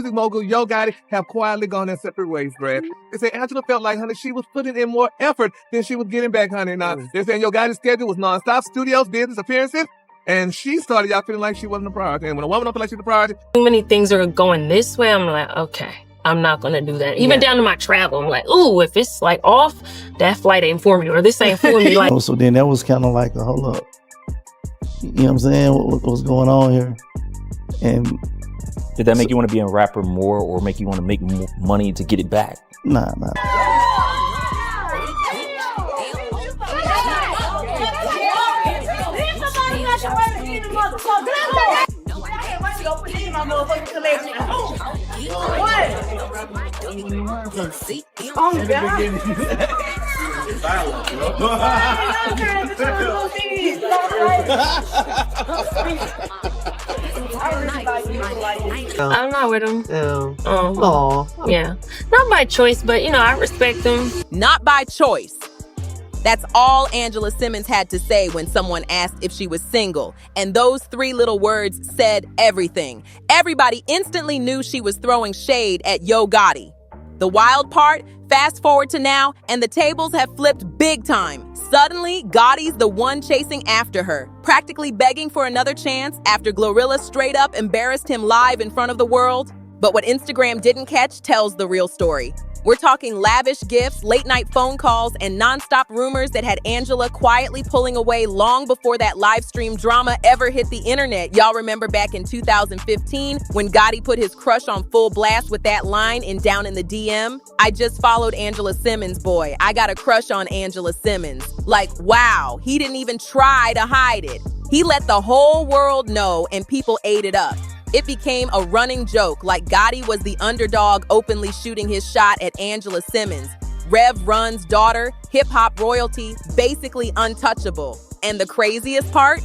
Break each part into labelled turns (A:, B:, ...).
A: music mogul Yo Gotti have quietly gone their separate ways, Brad. They say Angela felt like, honey, she was putting in more effort than she was getting back, honey. Now, they're saying Yo Gotti's schedule was nonstop, studios, business, appearances, and she started out feeling like she wasn't a priority. And when a woman don't feel like she's a priority,
B: too many things are going this way, I'm like, okay, I'm not gonna do that. Even down to my travel, I'm like, ooh, if it's like off, that flight ain't for me, or this ain't for me. Like,
C: so then that was kind of like a hold up. You know what I'm saying? What's going on here? And
D: did that make you want to be a rapper more, or make you want to make more money to get it back?
C: Nah.
B: I'm not with him. Yeah. Not by choice, but, I respect him.
E: Not by choice. That's all Angela Simmons had to say when someone asked if she was single. And those 3 little words said everything. Everybody instantly knew she was throwing shade at Yo Gotti. The wild part, fast forward to now, and the tables have flipped big time. Suddenly, Gotti's the one chasing after her, practically begging for another chance after GloRilla straight up embarrassed him live in front of the world. But what Instagram didn't catch tells the real story. We're talking lavish gifts, late-night phone calls, and nonstop rumors that had Angela quietly pulling away long before that live stream drama ever hit the internet. Y'all remember back in 2015 when Gotti put his crush on full blast with that line in Down in the DM? I just followed Angela Simmons, boy. I got a crush on Angela Simmons. Like, wow, he didn't even try to hide it. He let the whole world know, and people ate it up. It became a running joke, like Gotti was the underdog openly shooting his shot at Angela Simmons. Rev Run's daughter, hip-hop royalty, basically untouchable. And the craziest part?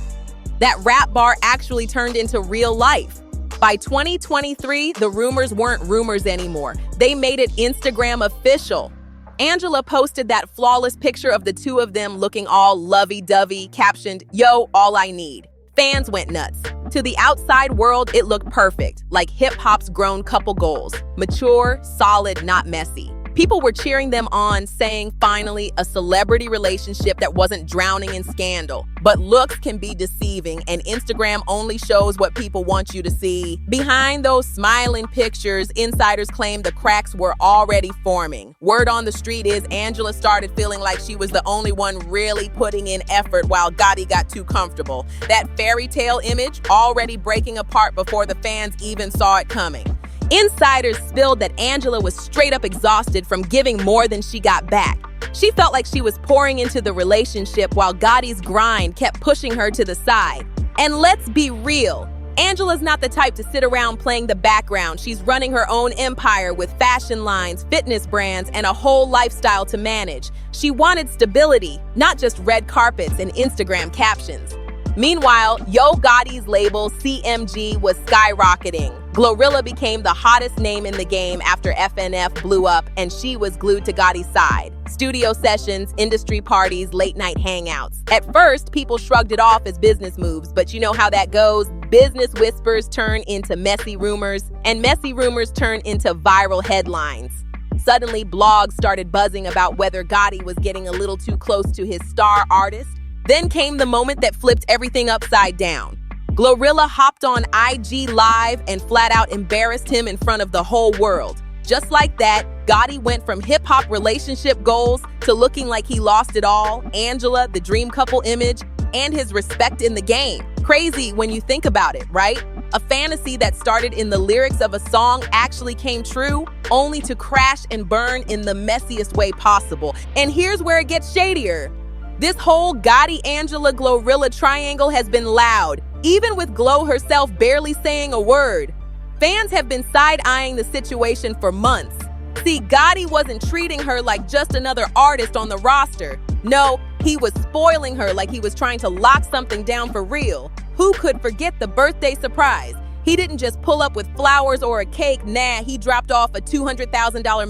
E: That rap bar actually turned into real life. By 2023, the rumors weren't rumors anymore. They made it Instagram official. Angela posted that flawless picture of the two of them looking all lovey-dovey, captioned, "Yo, all I need." Fans went nuts. To the outside world, it looked perfect, like hip-hop's grown couple goals. Mature, solid, not messy. People were cheering them on, saying, finally, a celebrity relationship that wasn't drowning in scandal. But looks can be deceiving, and Instagram only shows what people want you to see. Behind those smiling pictures, insiders claim the cracks were already forming. Word on the street is Angela started feeling like she was the only one really putting in effort while Gotti got too comfortable. That fairy tale image already breaking apart before the fans even saw it coming. Insiders spilled that Angela was straight up exhausted from giving more than she got back. She felt like she was pouring into the relationship while Gotti's grind kept pushing her to the side. And let's be real, Angela's not the type to sit around playing the background. She's running her own empire with fashion lines, fitness brands, and a whole lifestyle to manage. She wanted stability, not just red carpets and Instagram captions. Meanwhile, Yo Gotti's label, CMG, was skyrocketing. GloRilla became the hottest name in the game after FNF blew up, and she was glued to Gotti's side. Studio sessions, industry parties, late-night hangouts. At first, people shrugged it off as business moves, but you know how that goes. Business whispers turn into messy rumors, and messy rumors turn into viral headlines. Suddenly, blogs started buzzing about whether Gotti was getting a little too close to his star artist. Then came the moment that flipped everything upside down. GloRilla hopped on IG Live and flat out embarrassed him in front of the whole world. Just like that, Gotti went from hip-hop relationship goals to looking like he lost it all, Angela, the dream couple image, and his respect in the game. Crazy when you think about it, right? A fantasy that started in the lyrics of a song actually came true, only to crash and burn in the messiest way possible. And here's where it gets shadier. This whole Gotti-Angela-GloRilla triangle has been loud, even with Glo herself barely saying a word. Fans have been side-eyeing the situation for months. See, Gotti wasn't treating her like just another artist on the roster. No, he was spoiling her like he was trying to lock something down for real. Who could forget the birthday surprise? He didn't just pull up with flowers or a cake, nah, he dropped off a $200,000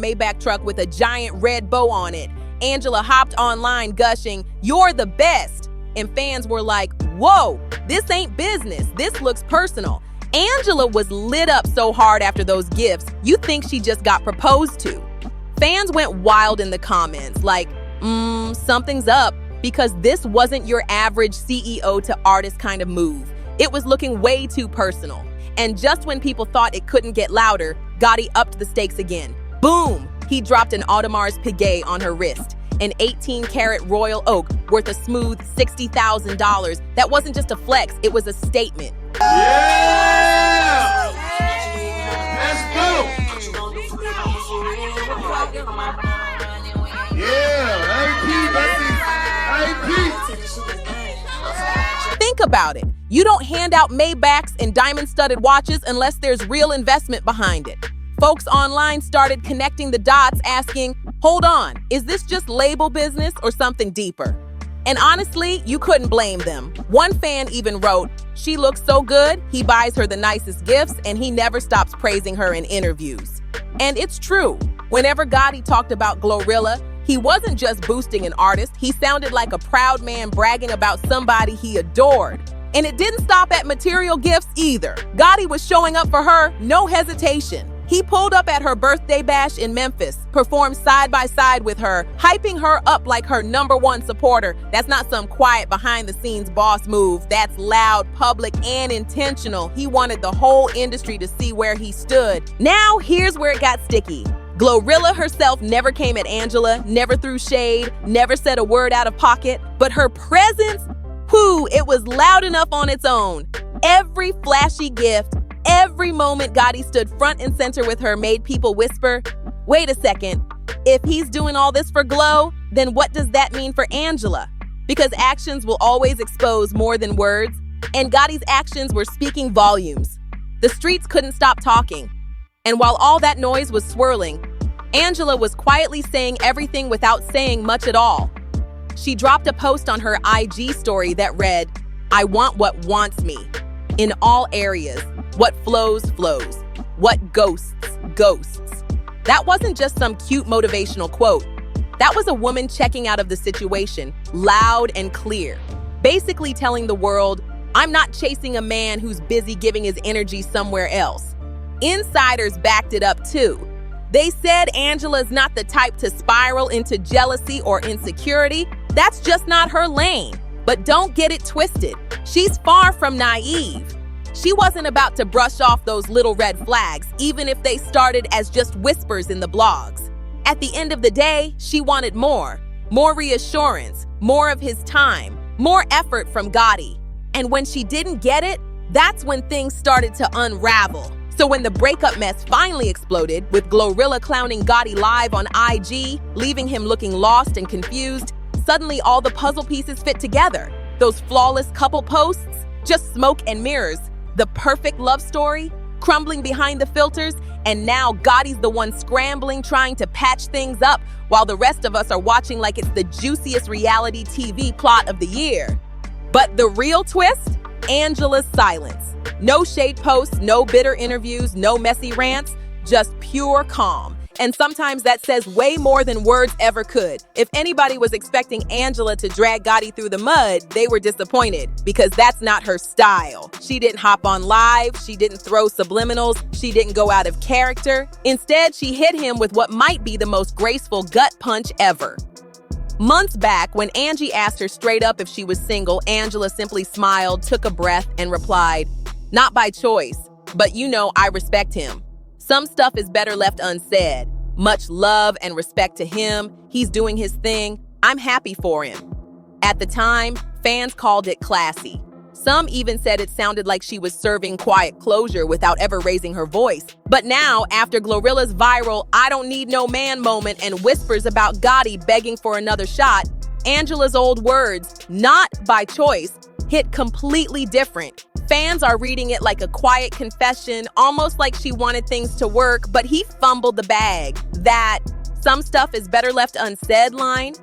E: Maybach truck with a giant red bow on it. Angela hopped online gushing, "You're the best!" And fans were like, whoa, this ain't business, this looks personal. Angela was lit up so hard after those gifts, you'd think she just got proposed to. Fans went wild in the comments, like, something's up, because this wasn't your average CEO to artist kind of move. It was looking way too personal. And just when people thought it couldn't get louder, Gotti upped the stakes again. Boom! He dropped an Audemars Piguet on her wrist, an 18-karat royal oak worth a smooth $60,000. That wasn't just a flex, it was a statement.
A: Yeah! Let's go!
E: Think about it. You don't hand out Maybachs and diamond-studded watches unless there's real investment behind it. Folks online started connecting the dots, asking, hold on, is this just label business or something deeper? And honestly, you couldn't blame them. One fan even wrote, she looks so good, he buys her the nicest gifts, and he never stops praising her in interviews. And it's true. Whenever Gotti talked about GloRilla, he wasn't just boosting an artist, he sounded like a proud man bragging about somebody he adored. And it didn't stop at material gifts either. Gotti was showing up for her, no hesitation. He pulled up at her birthday bash in Memphis, performed side by side with her, hyping her up like her #1 supporter. That's not some quiet behind-the-scenes boss move. That's loud, public, and intentional. He wanted the whole industry to see where he stood. Now, here's where it got sticky. GloRilla herself never came at Angela, never threw shade, never said a word out of pocket, but her presence, it was loud enough on its own. Every flashy gift, every moment Gotti stood front and center with her made people whisper, wait a second, if he's doing all this for Glo, then what does that mean for Angela? Because actions will always expose more than words, and Gotti's actions were speaking volumes. The streets couldn't stop talking. And while all that noise was swirling, Angela was quietly saying everything without saying much at all. She dropped a post on her IG story that read, I want what wants me. In all areas, what flows, flows. What ghosts, ghosts. That wasn't just some cute motivational quote. That was a woman checking out of the situation, loud and clear. Basically telling the world, I'm not chasing a man who's busy giving his energy somewhere else. Insiders backed it up too. They said Angela's not the type to spiral into jealousy or insecurity. That's just not her lane. But don't get it twisted. She's far from naive. She wasn't about to brush off those little red flags, even if they started as just whispers in the blogs. At the end of the day, she wanted more reassurance, more of his time, more effort from Gotti. And when she didn't get it, that's when things started to unravel. So when the breakup mess finally exploded, with GloRilla clowning Gotti live on IG, leaving him looking lost and confused, suddenly all the puzzle pieces fit together. Those flawless couple posts, just smoke and mirrors. The perfect love story, crumbling behind the filters, and now Gotti's the one scrambling, trying to patch things up, while the rest of us are watching like it's the juiciest reality TV plot of the year. But the real twist? Angela's silence. No shade posts, no bitter interviews, no messy rants, just pure calm. And sometimes that says way more than words ever could. If anybody was expecting Angela to drag Gotti through the mud, they were disappointed, because that's not her style. She didn't hop on live, she didn't throw subliminals, she didn't go out of character. Instead, she hit him with what might be the most graceful gut punch ever. Months back, when Angie asked her straight up if she was single, Angela simply smiled, took a breath, and replied, not by choice, but I respect him. Some stuff is better left unsaid. Much love and respect to him. He's doing his thing. I'm happy for him. At the time, fans called it classy. Some even said it sounded like she was serving quiet closure without ever raising her voice. But now, after GloRilla's viral I don't need no man moment and whispers about Gotti begging for another shot, Angela's old words, not by choice, hit completely different. Fans are reading it like a quiet confession, almost like she wanted things to work, but he fumbled the bag. That some stuff is better left unsaid line.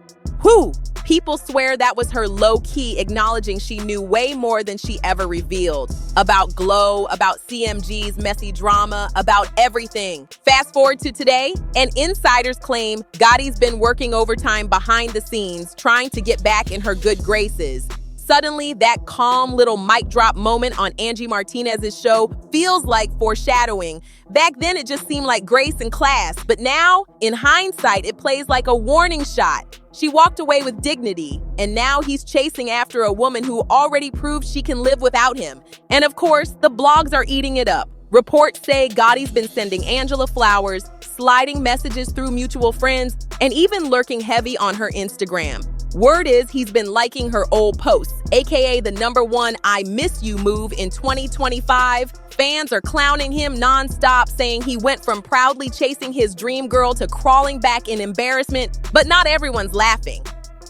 E: People swear that was her low-key acknowledging she knew way more than she ever revealed. About Glo, about CMG's messy drama, about everything. Fast forward to today, and insiders claim Gotti's been working overtime behind the scenes, trying to get back in her good graces. Suddenly, that calm little mic drop moment on Angie Martinez's show feels like foreshadowing. Back then, it just seemed like grace and class, but now, in hindsight, it plays like a warning shot. She walked away with dignity, and now he's chasing after a woman who already proved she can live without him. And of course, the blogs are eating it up. Reports say Gotti's been sending Angela flowers, sliding messages through mutual friends, and even lurking heavy on her Instagram. Word is he's been liking her old posts, aka the #1 I miss you move in 2025. Fans are clowning him nonstop, saying he went from proudly chasing his dream girl to crawling back in embarrassment, but not everyone's laughing.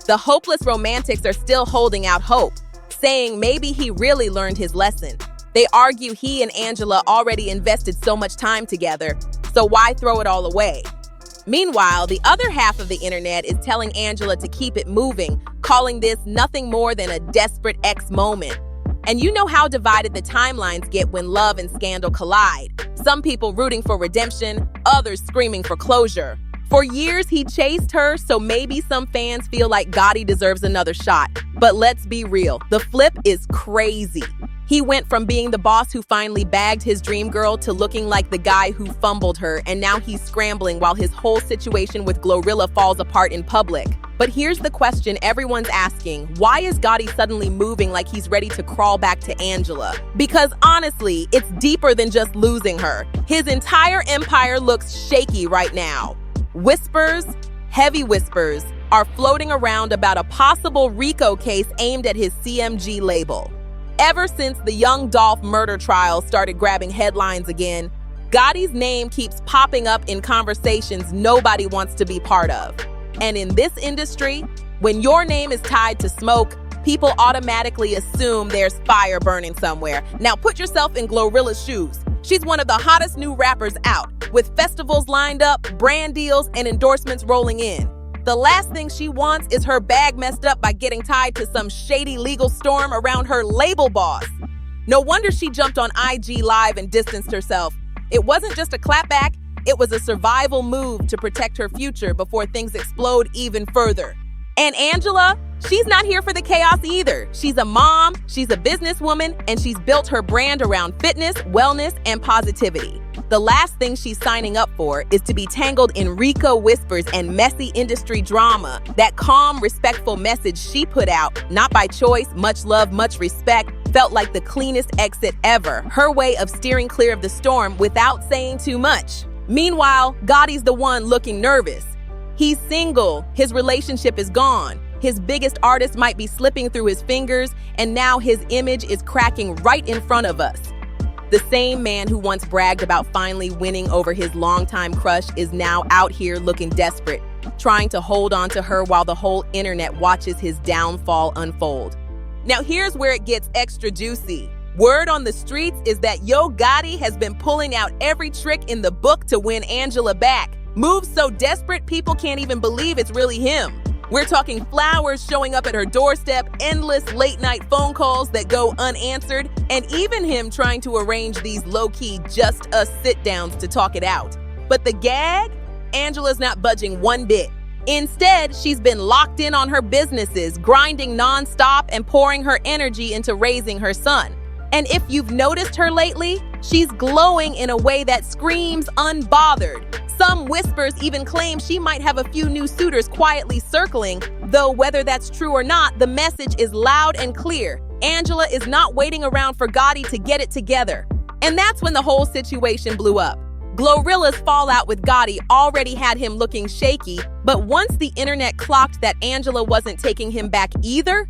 E: The hopeless romantics are still holding out hope, saying maybe he really learned his lesson. They argue he and Angela already invested so much time together, so why throw it all away? Meanwhile, the other half of the internet is telling Angela to keep it moving, calling this nothing more than a desperate ex moment. And you know how divided the timelines get when love and scandal collide. Some people rooting for redemption, others screaming for closure. For years, he chased her, so maybe some fans feel like Gotti deserves another shot. But let's be real, the flip is crazy. He went from being the boss who finally bagged his dream girl to looking like the guy who fumbled her, and now he's scrambling while his whole situation with GloRilla falls apart in public. But here's the question everyone's asking. Why is Gotti suddenly moving like he's ready to crawl back to Angela? Because honestly, it's deeper than just losing her. His entire empire looks shaky right now. Whispers, heavy whispers, are floating around about a possible RICO case aimed at his CMG label. Ever since the Young Dolph murder trial started grabbing headlines again, Gotti's name keeps popping up in conversations nobody wants to be part of. And in this industry, when your name is tied to smoke, people automatically assume there's fire burning somewhere. Now put yourself in GloRilla's shoes. She's one of the hottest new rappers out, with festivals lined up, brand deals, and endorsements rolling in. The last thing she wants is her bag messed up by getting tied to some shady legal storm around her label boss. No wonder she jumped on IG Live and distanced herself. It wasn't just a clapback, it was a survival move to protect her future before things explode even further. And Angela, she's not here for the chaos either. She's a mom, she's a businesswoman, and she's built her brand around fitness, wellness, and positivity. The last thing she's signing up for is to be tangled in RICO whispers and messy industry drama. That calm, respectful message she put out, not by choice, much love, much respect, felt like the cleanest exit ever. Her way of steering clear of the storm without saying too much. Meanwhile, Gotti's the one looking nervous. He's single, his relationship is gone. His biggest artist might be slipping through his fingers, and now his image is cracking right in front of us. The same man who once bragged about finally winning over his longtime crush is now out here looking desperate, trying to hold on to her while the whole internet watches his downfall unfold. Now here's where it gets extra juicy. Word on the streets is that Yo Gotti has been pulling out every trick in the book to win Angela back. Moves so desperate people can't even believe it's really him. We're talking flowers showing up at her doorstep, endless late-night phone calls that go unanswered, and even him trying to arrange these low-key just-us sit-downs to talk it out. But the gag? Angela's not budging one bit. Instead, she's been locked in on her businesses, grinding nonstop and pouring her energy into raising her son. And if you've noticed her lately, she's glowing in a way that screams unbothered. Some whispers even claim she might have a few new suitors quietly circling, though whether that's true or not, the message is loud and clear. Angela is not waiting around for Gotti to get it together. And that's when the whole situation blew up. GloRilla's fallout with Gotti already had him looking shaky, but once the internet clocked that Angela wasn't taking him back either,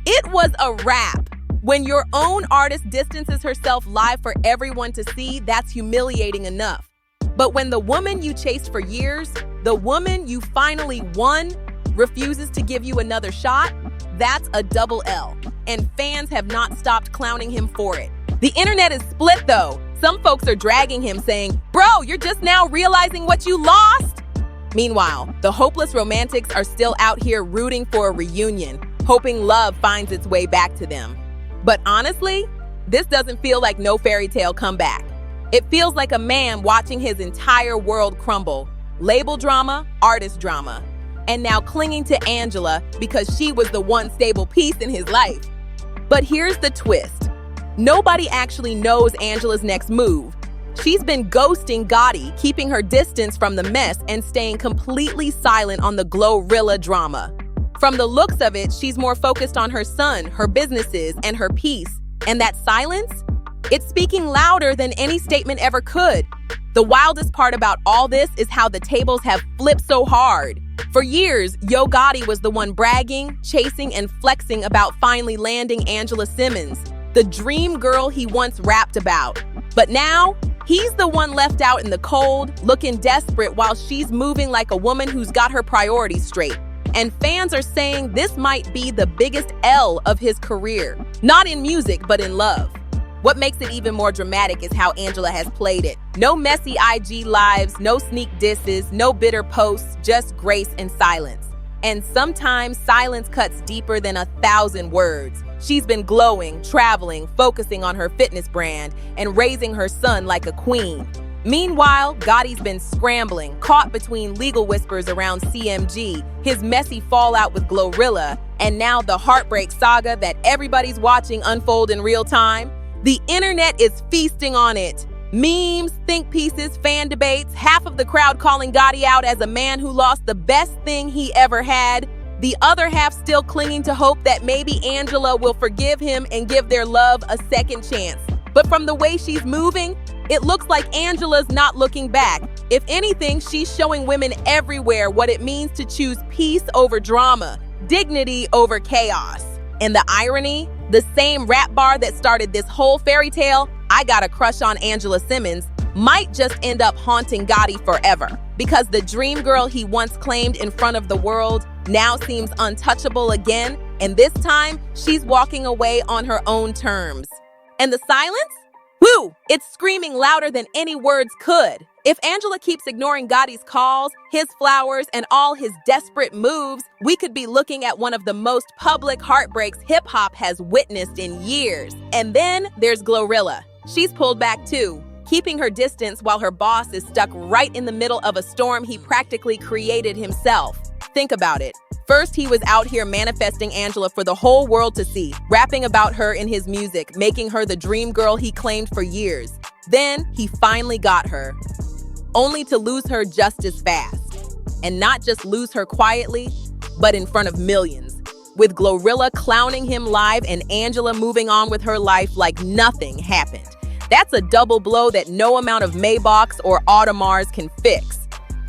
E: it was a wrap. When your own artist distances herself live for everyone to see, that's humiliating enough. But when the woman you chased for years, the woman you finally won, refuses to give you another shot, that's a double L. And fans have not stopped clowning him for it. The internet is split though. Some folks are dragging him saying, "Bro, you're just now realizing what you lost." Meanwhile, the hopeless romantics are still out here rooting for a reunion, hoping love finds its way back to them. But honestly, this doesn't feel like no fairy tale comeback. It feels like a man watching his entire world crumble. Label drama, artist drama. and now clinging to Angela because she was the one stable piece in his life. But here's the twist. Nobody actually knows Angela's next move. She's been ghosting Gotti, keeping her distance from the mess and staying completely silent on the GloRilla drama. From the looks of it, she's more focused on her son, her businesses, and her peace. And that silence? It's speaking louder than any statement ever could. The wildest part about all this is how the tables have flipped so hard. For years, Yo Gotti was the one bragging, chasing, and flexing about finally landing Angela Simmons, the dream girl he once rapped about. But now, he's the one left out in the cold, looking desperate while she's moving like a woman who's got her priorities straight. And fans are saying this might be the biggest L of his career. Not in music, but in love. What makes it even more dramatic is how Angela has played it. No messy IG lives, no sneak disses, no bitter posts, just grace and silence. And sometimes silence cuts deeper than 1,000 words. She's been glowing, traveling, focusing on her fitness brand, and raising her son like a queen. Meanwhile, Gotti's been scrambling, caught between legal whispers around CMG, his messy fallout with GloRilla, and now the heartbreak saga that everybody's watching unfold in real time. The internet is feasting on it. Memes, think pieces, fan debates, half of the crowd calling Gotti out as a man who lost the best thing he ever had. The other half still clinging to hope that maybe Angela will forgive him and give their love a second chance. But from the way she's moving, it looks like Angela's not looking back. If anything, she's showing women everywhere what it means to choose peace over drama, dignity over chaos. And the irony, the same rap bar that started this whole fairy tale, I got a crush on Angela Simmons, might just end up haunting Gotti forever. Because the dream girl he once claimed in front of the world now seems untouchable again, and this time, she's walking away on her own terms. And the silence? Woo! It's screaming louder than any words could. If Angela keeps ignoring Gotti's calls, his flowers, and all his desperate moves, we could be looking at one of the most public heartbreaks hip-hop has witnessed in years. And then there's GloRilla. She's pulled back too, keeping her distance while her boss is stuck right in the middle of a storm he practically created himself. Think about it. First, he was out here manifesting Angela for the whole world to see, rapping about her in his music, making her the dream girl he claimed for years. Then, he finally got her, only to lose her just as fast. And not just lose her quietly, but in front of millions. With GloRilla clowning him live and Angela moving on with her life like nothing happened. That's a double blow that no amount of Maybachs or Audemars can fix.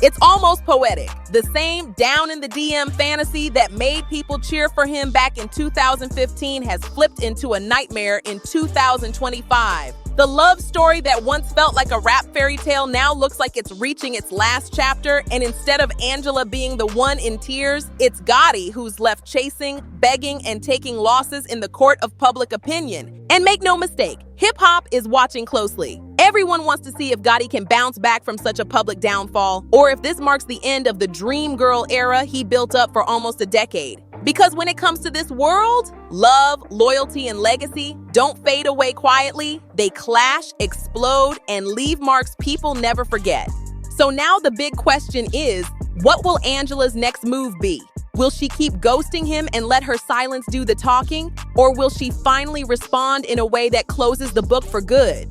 E: It's almost poetic. The same down in the DM fantasy that made people cheer for him back in 2015 has flipped into a nightmare in 2025. The love story that once felt like a rap fairy tale now looks like it's reaching its last chapter, and instead of Angela being the one in tears, it's Gotti who's left chasing, begging, and taking losses in the court of public opinion. And make no mistake, hip-hop is watching closely. Everyone wants to see if Gotti can bounce back from such a public downfall, or if this marks the end of the dream girl era he built up for almost a decade. Because when it comes to this world, love, loyalty, and legacy don't fade away quietly. They clash, explode, and leave marks people never forget. So now the big question is, what will Angela's next move be? Will she keep ghosting him and let her silence do the talking? Or will she finally respond in a way that closes the book for good?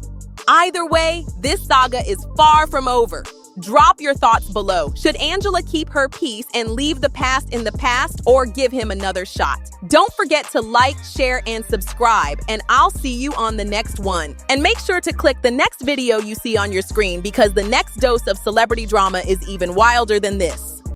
E: Either way, this saga is far from over. Drop your thoughts below. Should Angela keep her peace and leave the past in the past, or give him another shot? Don't forget to like, share, and subscribe, and I'll see you on the next one. And make sure to click the next video you see on your screen, because the next dose of celebrity drama is even wilder than this.